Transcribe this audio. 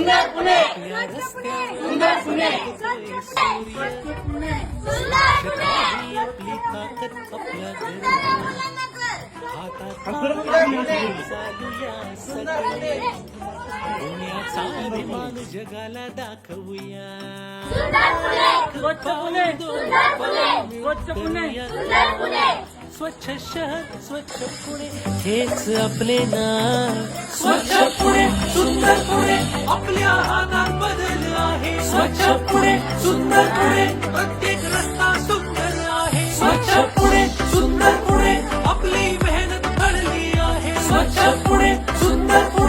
सुंदर पुणे, या रस्त्यावर सुंदर पुणे, सूर्य पुणे, जगावी आपली ताकद आपल्या हातात चालूया सगळे पुण्याचा अभिमान जगाला दाखवूया स्वच्छ पुणे, स्वच्छ पुणे, स्वच्छ शहर स्वच्छ पुणे हेच आपले नाव स्वच्छ पुणे सुंदर पुणे आपल्या हातात बदल आहे स्वच्छ पुणे सुंदर पुणे प्रत्येक रस्ता सुंदर आहे स्वच्छ पुणे सुंदर पुणे आपली मेहनत घडली आहे स्वच्छ पुणे सुंदर पुणे